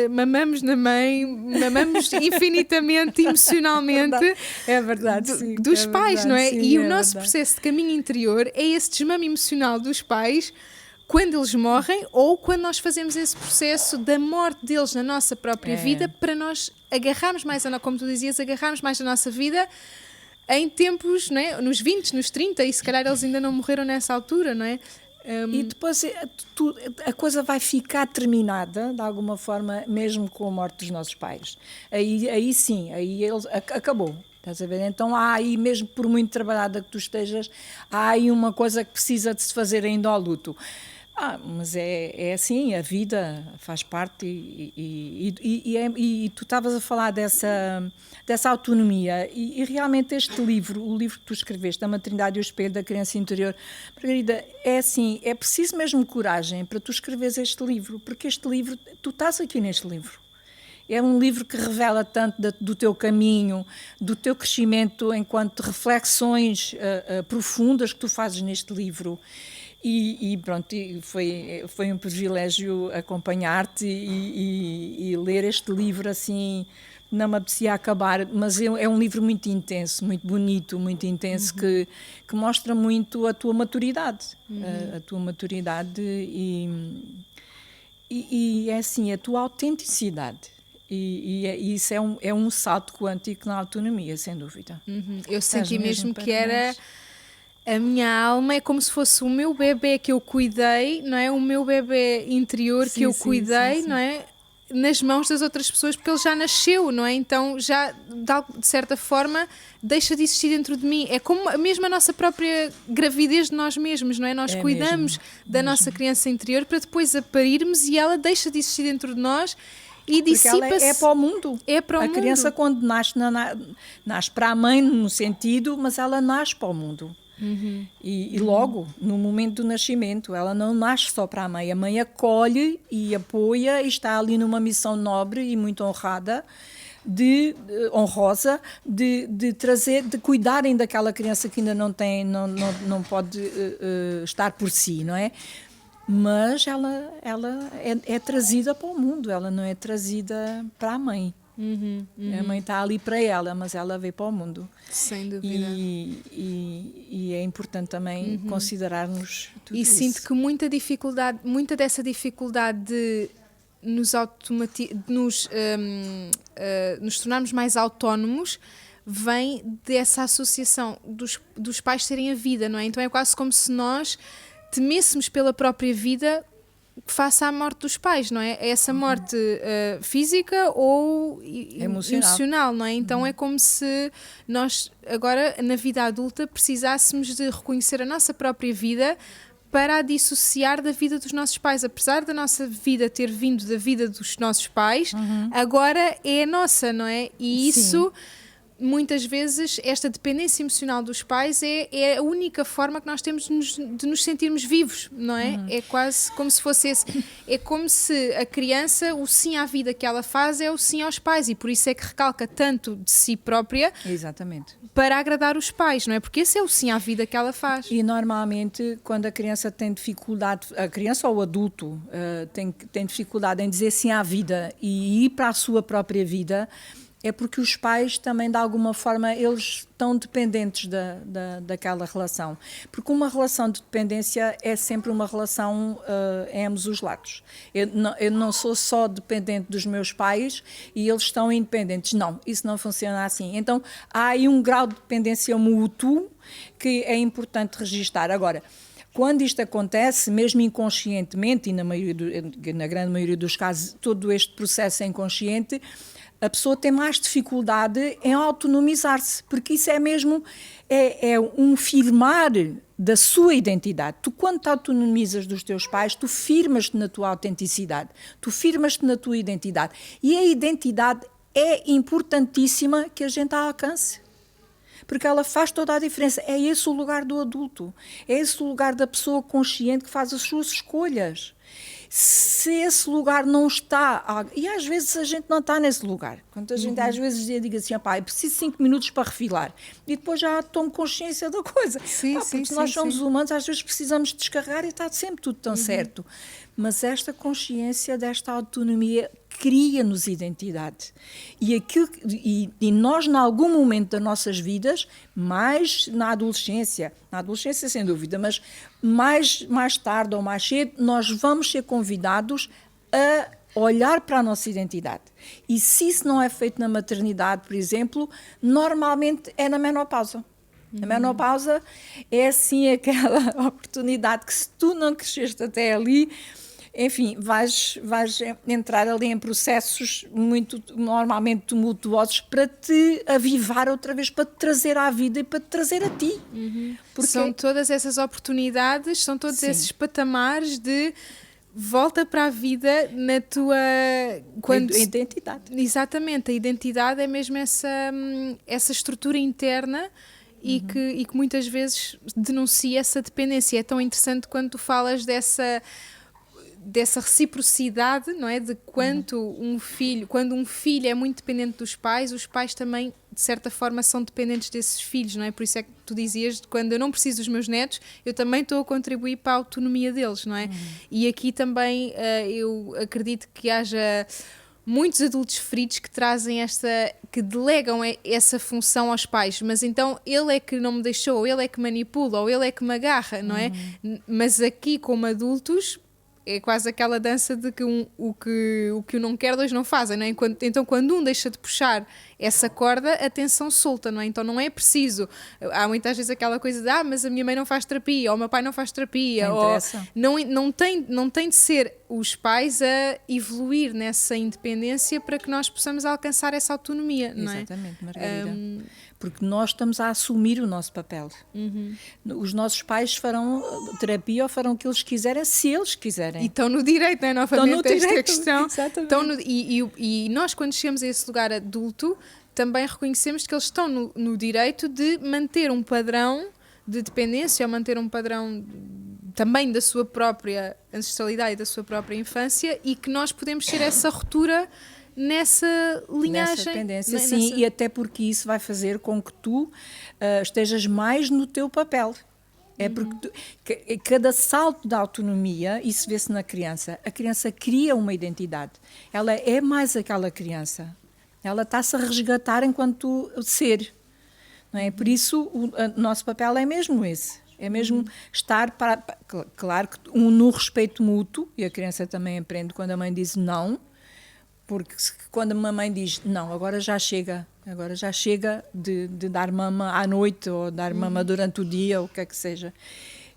B: mamamos na mãe, mamamos infinitamente emocionalmente
C: é verdade, sim,
B: dos pais, verdade, não é?
C: Sim,
B: e o nosso processo de caminho interior é esse desmame emocional dos pais quando eles morrem ou quando nós fazemos esse processo da morte deles na nossa própria vida, para nós agarrarmos mais, como tu dizias, agarrarmos mais a nossa vida em tempos, não é? Nos 20, nos 30, e se calhar eles ainda não morreram nessa altura, não é?
C: E depois a coisa vai ficar terminada, de alguma forma, mesmo com a morte dos nossos pais. Aí sim, aí acabou. Estás a ver? Então há aí, mesmo por muito trabalhada que tu estejas, há aí uma coisa que precisa de se fazer ainda ao luto. Mas é assim, a vida faz parte e tu estavas a falar dessa autonomia e realmente o livro que tu escreveste, A Maternidade e o Espelho da Criança Interior, Margarida, é assim, é preciso mesmo coragem para tu escreveres este livro, porque este livro, tu estás aqui neste livro. É um livro que revela tanto do teu caminho, do teu crescimento enquanto reflexões profundas que tu fazes neste livro. E pronto, foi um privilégio acompanhar-te e ler este livro assim, não me apetecia acabar, mas é um livro muito intenso, muito bonito, muito intenso, que mostra muito a tua maturidade, a tua maturidade e é assim, a tua autenticidade. E isso é um salto quântico na autonomia, sem dúvida.
B: Eu senti mesmo que era... A minha alma é como se fosse o meu bebê que eu cuidei, não é? O meu bebê interior que eu cuidei, não é? Nas mãos das outras pessoas, porque ele já nasceu, não é? Então já, de certa forma, deixa de existir dentro de mim. É como mesmo a nossa própria gravidez de nós mesmos, não é? Nós cuidamos da nossa criança interior para depois a parirmos e ela deixa de existir dentro de nós. E dissipa-se.
C: Porque ela é para o mundo.
B: É para o
C: mundo. A criança, quando nasce para a mãe, no sentido, mas ela nasce para o mundo. E logo, no momento do nascimento, ela não nasce só para a mãe acolhe e apoia e está ali numa missão nobre e muito honrosa de trazer, de cuidarem daquela criança que ainda não pode estar por si, não é? mas ela é trazida para o mundo, ela não é trazida para a mãe. A mãe está ali para ela, mas ela veio para o mundo.
B: Sem dúvida.
C: E é importante também considerarmos tudo
B: e
C: isso.
B: sinto que muita dessa dificuldade de nos tornarmos mais autónomos vem dessa associação dos pais serem a vida, não é? Então é quase como se nós temêssemos pela própria vida face à morte dos pais, não é? Essa morte física ou emocional, não é? Então é como se nós agora na vida adulta precisássemos de reconhecer a nossa própria vida para a dissociar da vida dos nossos pais. Apesar da nossa vida ter vindo da vida dos nossos pais, agora é a nossa, não é? E isso, muitas vezes, esta dependência emocional dos pais é a única forma que nós temos de nos sentirmos vivos, não é? É quase como se fosse é como se a criança, o sim à vida que ela faz é o sim aos pais, e por isso é que recalca tanto de si própria.
C: Exatamente.
B: Para agradar os pais, não é? Porque esse é o sim à vida que ela faz.
C: E normalmente quando a criança tem dificuldade, a criança ou o adulto tem dificuldade em dizer sim à vida e ir para a sua própria vida, é porque os pais também, de alguma forma, eles estão dependentes daquela relação. Porque uma relação de dependência é sempre uma relação em ambos os lados. Eu não sou só dependente dos meus pais e eles estão independentes. Não, isso não funciona assim. Então, há aí um grau de dependência mútuo que é importante registar. Agora, quando isto acontece, mesmo inconscientemente, e na grande maioria dos casos, todo este processo é inconsciente, a pessoa tem mais dificuldade em autonomizar-se, porque isso é mesmo um firmar da sua identidade. Tu, quando te autonomizas dos teus pais, tu firmas-te na tua autenticidade, tu firmas-te na tua identidade. E a identidade é importantíssima que a gente a alcance, porque ela faz toda a diferença. É esse o lugar do adulto, é esse o lugar da pessoa consciente que faz as suas escolhas. Se esse lugar não está... E às vezes a gente não está nesse lugar. Quando a gente às vezes diz assim, eu preciso de 5 minutos para refilar. E depois já tomo consciência da coisa. Porque nós somos humanos, às vezes precisamos descarregar e está sempre tudo tão certo. Mas esta consciência desta autonomia cria-nos identidade. E nós, em algum momento das nossas vidas, mais na adolescência sem dúvida, mas mais tarde ou mais cedo, nós vamos ser convidados a olhar para a nossa identidade. E se isso não é feito na maternidade, por exemplo, normalmente é na menopausa. A menopausa é assim aquela oportunidade que, se tu não cresceste até ali, enfim, vais entrar ali em processos muito, normalmente tumultuosos, para te avivar outra vez, para te trazer à vida e para te trazer a ti.
B: Porque são todas essas oportunidades, são todos esses patamares de volta para a vida na tua...
C: A identidade.
B: Exatamente, a identidade é mesmo essa estrutura interna e que muitas vezes denuncia essa dependência. É tão interessante quando tu falas dessa reciprocidade, não é? De quando um filho é muito dependente dos pais, os pais também, de certa forma, são dependentes desses filhos, não é? Por isso é que tu dizias, quando eu não preciso dos meus netos, eu também estou a contribuir para a autonomia deles, não é? E aqui também eu acredito que haja muitos adultos feridos que trazem que delegam essa função aos pais, mas então ele é que não me deixou, ou ele é que manipula, ou ele é que me agarra, não é? Mas aqui, como adultos, é quase aquela dança de que o que não quer, dois não fazem, não é? Então, quando um deixa de puxar essa corda, a tensão solta, não é? Então não é preciso. Há muitas vezes aquela coisa de mas a minha mãe não faz terapia, ou o meu pai não faz terapia, ou não tem de ser os pais a evoluir nessa independência para que nós possamos alcançar essa autonomia, não é?
C: Exatamente, Margarida. Porque nós estamos a assumir o nosso papel. Os nossos pais farão terapia ou farão o que eles quiserem, se eles quiserem.
B: E estão no direito, não é? Novamente, esta questão.
C: Exatamente.
B: E nós, quando chegamos a esse lugar adulto, também reconhecemos que eles estão no direito de manter um padrão de dependência, ou manter um padrão também da sua própria ancestralidade e da sua própria infância, e que nós podemos ser essa ruptura nessa linhagem.
C: Nessa tendência, sim, e até porque isso vai fazer com que tu estejas mais no teu papel. É porque cada salto da autonomia, isso vê-se na criança, a criança cria uma identidade. Ela é mais aquela criança. Ela está-se a resgatar enquanto ser. Não é? Por isso, o nosso papel é mesmo esse. É mesmo estar claro que no respeito mútuo, e a criança também aprende quando a mãe diz não, porque quando a mãe diz não, agora já chega de dar mama à noite ou dar mama durante o dia, ou o que é que seja.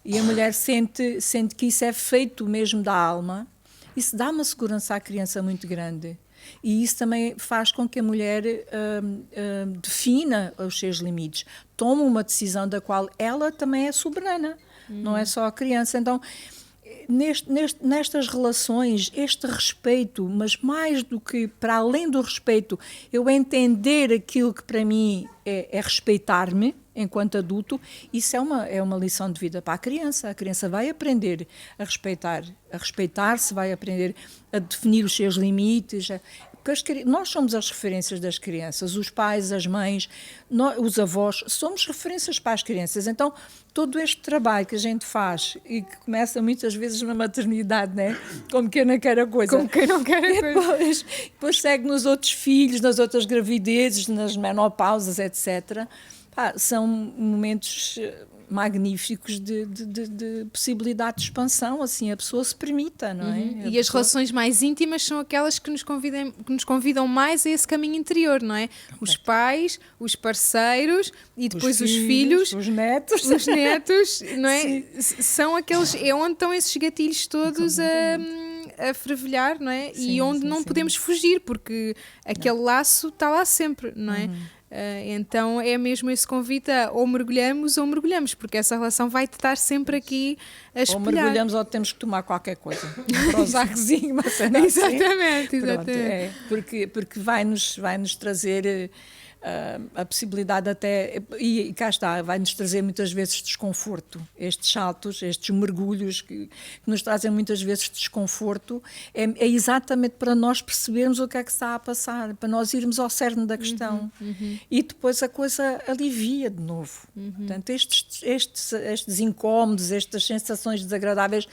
C: E a mulher sente que isso é feito mesmo da alma, isso dá uma segurança à criança muito grande. E isso também faz com que a mulher defina os seus limites, tome uma decisão da qual ela também é soberana, não é só a criança. Então, nestas relações, este respeito, mas mais do que para além do respeito, eu entender aquilo que para mim é respeitar-me enquanto adulto, isso é uma lição de vida para a criança vai aprender a respeitar-se, vai aprender a definir os seus limites, porque nós somos as referências das crianças, os pais, as mães, os avós, somos referências para as crianças. Então, todo este trabalho que a gente faz e que começa muitas vezes na maternidade, né? Como quem não quer a coisa.
B: Como quem não quer a coisa.
C: Depois segue nos outros filhos, nas outras gravidezes, nas menopausas, etc. São momentos magníficos de possibilidade de expansão, assim a pessoa se permita, não é?
B: E as relações mais íntimas são aquelas que nos convidam mais a esse caminho interior, não é? Os pais, os parceiros e depois os filhos,
C: os netos,
B: não é? São aqueles, é onde estão esses gatilhos todos a fervilhar, não é?
C: Sim,
B: e onde não podemos fugir, porque aquele laço está lá sempre, não é? Então é mesmo esse convite a ou mergulhamos, porque essa relação vai estar sempre aqui a espelhar.
C: Ou mergulhamos ou temos que tomar qualquer coisa. Um Prozaczinho, uma cena assim.
B: Exatamente.
C: Porque vai-nos trazer a possibilidade até, e cá está, vai-nos trazer muitas vezes desconforto. Estes saltos, estes mergulhos que nos trazem muitas vezes desconforto, é exatamente para nós percebermos o que é que está a passar, para nós irmos ao cerne da questão. E depois a coisa alivia de novo. Portanto, estes incómodos, estas sensações desagradáveis,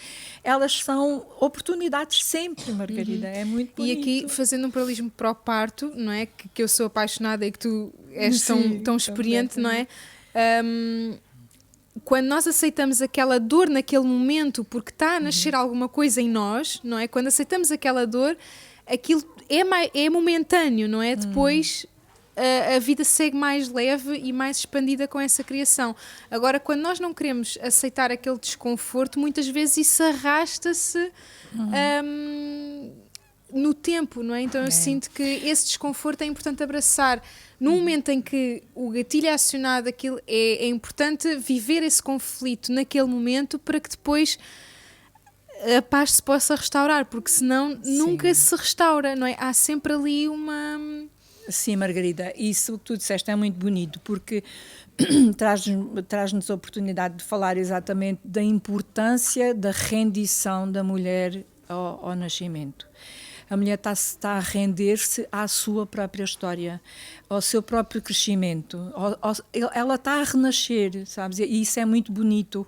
C: elas são oportunidades sempre, Margarida. É muito bonito.
B: E aqui, fazendo um paralelismo para o parto, não é? Que eu sou apaixonada e que tu és tão experiente, não é? Quando nós aceitamos aquela dor naquele momento, porque está a nascer alguma coisa em nós, não é? Quando aceitamos aquela dor, aquilo é momentâneo, não é? Depois a vida segue mais leve e mais expandida com essa criação. Agora, quando nós não queremos aceitar aquele desconforto, muitas vezes isso arrasta-se no tempo, não é? Então eu sinto que esse desconforto é importante abraçar. No momento em que o gatilho é acionado, aquilo é importante viver esse conflito naquele momento para que depois a paz se possa restaurar, porque senão nunca se restaura, não é? Há sempre ali uma...
C: Sim, Margarida, isso que tu disseste é muito bonito, porque traz-nos a oportunidade de falar exatamente da importância da rendição da mulher ao nascimento. A mulher está a render-se à sua própria história, ao seu próprio crescimento. Ela está a renascer, sabes? E isso é muito bonito.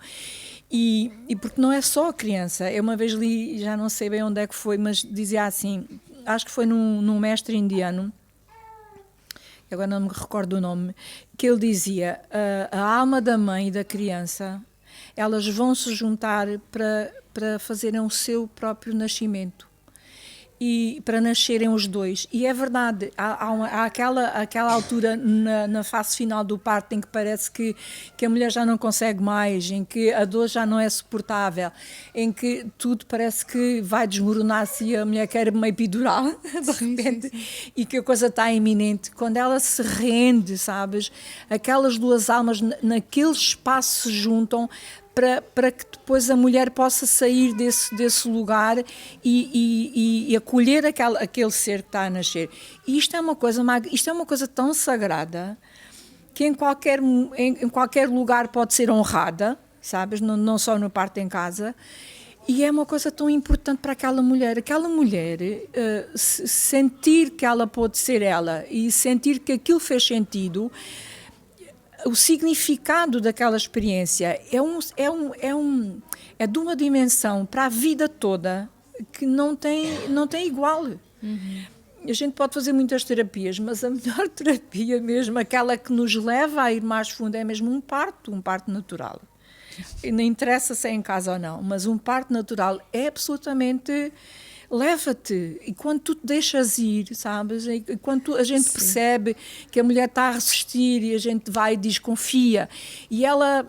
C: E porque não é só a criança. Eu uma vez li, já não sei bem onde é que foi, mas dizia assim, acho que foi num mestre indiano, agora não me recordo o nome, que ele dizia, a alma da mãe e da criança, elas vão se juntar para fazerem o seu próprio nascimento. E para nascerem os dois. E é verdade, há aquela altura na fase final do parto em que parece que a mulher já não consegue mais, em que a dor já não é suportável, em que tudo parece que vai desmoronar-se e a mulher quer uma epidural, de repente, e que a coisa está iminente. Quando ela se rende, sabes, aquelas duas almas naquele espaço se juntam para que depois a mulher possa sair desse lugar e acolher aquele ser que está a nascer. E isto é uma coisa tão sagrada que em qualquer lugar pode ser honrada, sabes? Não só no parto em casa. E é uma coisa tão importante para aquela mulher. Aquela mulher sentir que ela pode ser ela e sentir que aquilo fez sentido, o significado daquela experiência é de uma dimensão para a vida toda que não tem igual. A gente pode fazer muitas terapias, mas a melhor terapia mesmo, aquela que nos leva a ir mais fundo, é mesmo um parto natural. E não interessa se é em casa ou não, mas um parto natural é absolutamente... Leva-te, e quando tu te deixas ir, sabes, e quando a gente percebe que a mulher está a resistir e a gente vai e desconfia, e ela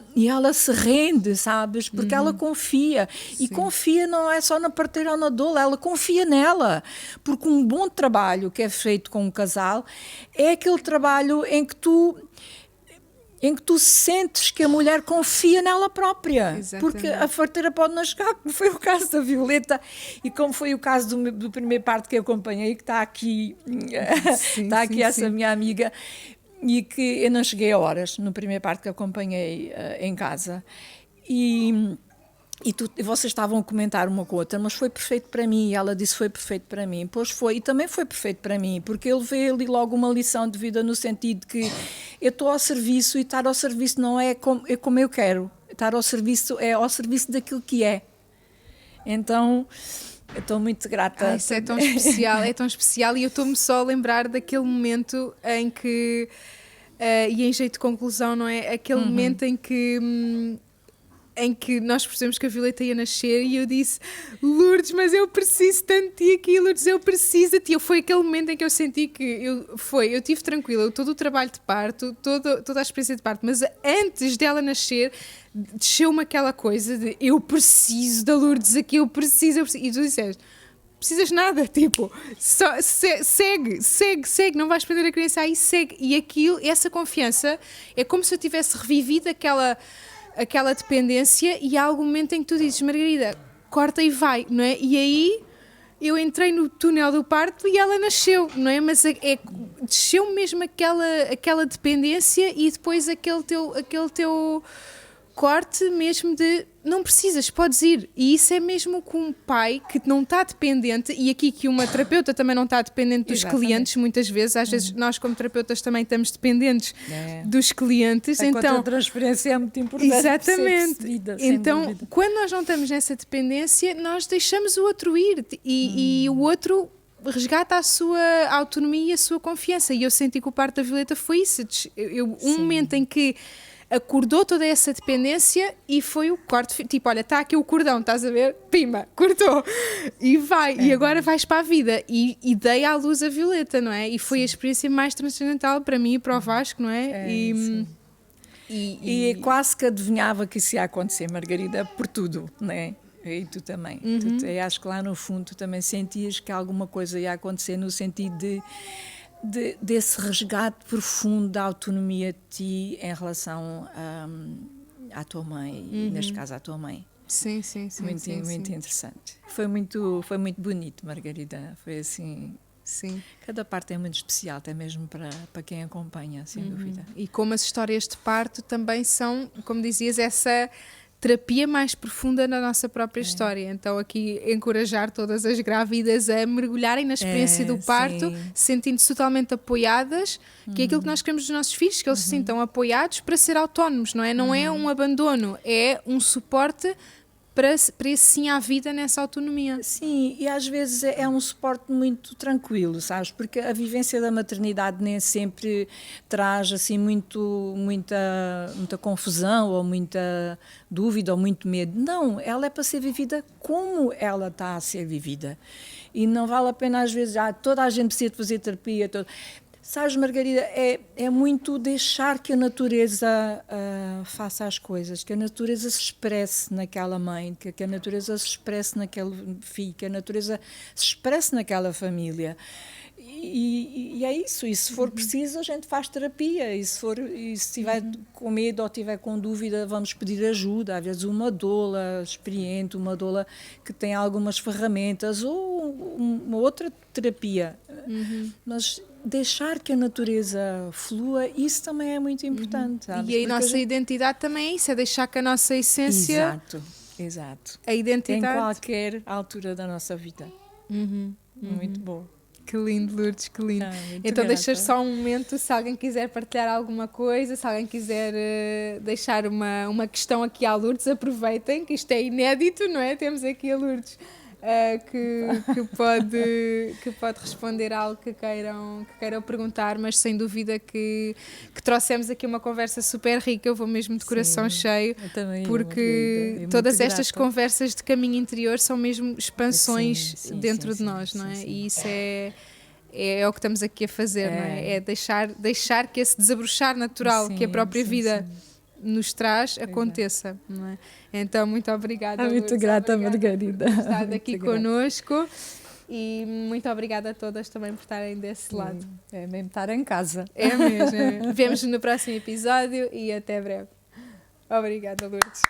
C: se rende, sabes, porque ela confia, e confia não é só na parteira ou na doula, ela confia nela, porque um bom trabalho que é feito com um casal é aquele trabalho em que tu sentes que a mulher confia nela própria. Exatamente. Porque a parteira pode não chegar, como foi o caso da Violeta e como foi o caso do primeiro parto que eu acompanhei, que está aqui, essa minha amiga, e que eu não cheguei a horas no primeiro parto que acompanhei em casa. E vocês estavam a comentar uma com a outra, mas foi perfeito para mim, e ela disse foi perfeito para mim. Pois foi, e também foi perfeito para mim, porque eu levei ali logo uma lição de vida no sentido que eu estou ao serviço, e estar ao serviço não é como eu quero, estar ao serviço é ao serviço daquilo que é. Então, eu estou muito grata.
B: Isso é tão especial, e eu estou-me só a lembrar daquele momento em que, e em jeito de conclusão, não é? Aquele momento em que nós percebemos que a Violeta ia nascer e eu disse, Lourdes, mas eu preciso tanto de ti aqui, Lourdes, eu preciso de ti. Foi aquele momento em que eu senti que eu tive tranquila, todo o trabalho de parto, toda a experiência de parto, mas antes dela nascer, desceu-me aquela coisa de eu preciso da Lourdes aqui, eu preciso. E tu disseste, precisas nada, tipo, só segue, não vais perder a criança, aí segue. E essa confiança é como se eu tivesse revivido aquela dependência, e há algum momento em que tu dizes, Margarida, corta e vai, não é? E aí eu entrei no túnel do parto e ela nasceu, não é? Mas desceu mesmo aquela dependência, e depois aquele teu corte mesmo de não precisas, podes ir. E isso é mesmo com um pai que não está dependente, e aqui que uma terapeuta também não está dependente dos clientes, muitas vezes, às vezes nós como terapeutas também estamos dependentes dos clientes.
C: Então a transferência é muito importante.
B: Exatamente.
C: Percebida,
B: então, quando nós não estamos nessa dependência, nós deixamos o outro ir, e o outro resgata a sua autonomia e a sua confiança. E eu senti que o parto da Violeta foi isso. Um momento em que acordou toda essa dependência, e foi o corte, tipo, olha, está aqui o cordão, estás a ver? Pima, cortou, e vai, e agora vais para a vida, e dei à luz a Violeta, não é? E foi a experiência mais transcendental para mim e para o Vasco, não é?
C: E quase que adivinhava que isso ia acontecer, Margarida, por tudo, não é? E tu também. Acho que lá no fundo tu também sentias que alguma coisa ia acontecer, no sentido desse resgate profundo da autonomia de ti em relação à tua mãe, e neste caso à tua mãe.
B: Sim.
C: Muito interessante. Foi muito bonito, Margarida. Foi assim...
B: Sim.
C: Cada parte é muito especial, até mesmo para quem acompanha, sem dúvida.
B: E como as histórias de parto também são, como dizias, essa terapia mais profunda na nossa própria história. Então aqui encorajar todas as grávidas a mergulharem na experiência do parto, sentindo-se totalmente apoiadas, que é aquilo que nós queremos dos nossos filhos, que eles se sintam apoiados para ser autónomos, não é? Não é um abandono, é um suporte para esse sim à vida nessa autonomia.
C: Sim, e às vezes é um suporte muito tranquilo, sabes? Porque a vivência da maternidade nem sempre traz assim muita confusão, ou muita dúvida, ou muito medo. Não, ela é para ser vivida como ela está a ser vivida. E não vale a pena às vezes, toda a gente precisa de fazer terapia. Sabes, Margarida, é muito deixar que a natureza faça as coisas, que a natureza se expresse naquela mãe, que a natureza se expresse naquele filho, que a natureza se expresse naquela família. E é isso, e se for preciso a gente faz terapia, e se estiver com medo ou estiver com dúvida, vamos pedir ajuda, às vezes uma doula experiente, uma doula que tem algumas ferramentas, ou uma outra terapia, mas deixar que a natureza flua, isso também é muito importante. Sabes?
B: E a nossa identidade também é isso, é deixar que a nossa essência...
C: Exato.
B: A identidade...
C: Em qualquer altura da nossa vida. Muito bom.
B: Que lindo, Lourdes, que lindo.
C: Muito
B: Então
C: grata.
B: deixar só um momento, se alguém quiser partilhar alguma coisa, se alguém quiser deixar uma questão aqui à Lourdes, aproveitem, que isto é inédito, não é? Temos aqui a Lourdes que pode responder algo que queiram perguntar, mas sem dúvida que trouxemos aqui uma conversa super rica. Eu vou mesmo de coração cheio,
C: Eu também,
B: porque
C: Margarida,
B: todas
C: muito
B: estas
C: grata.
B: conversas de caminho interior são mesmo expansões
C: Sim,
B: dentro
C: sim,
B: de nós,
C: sim,
B: não é?
C: sim.
B: E isso é o que estamos aqui a fazer, não é? É deixar que esse desabrochar natural que a própria vida nos traz aconteça, não é? Então, muito obrigada,
C: Muito
B: Lourdes,
C: grata,
B: obrigada
C: Margarida.
B: por estar aqui
C: Muito grata.
B: connosco e muito obrigada a todas também por estarem desse lado.
C: É mesmo estar em casa.
B: É mesmo. É. Vemo-nos no próximo episódio e até breve. Obrigada, Lourdes.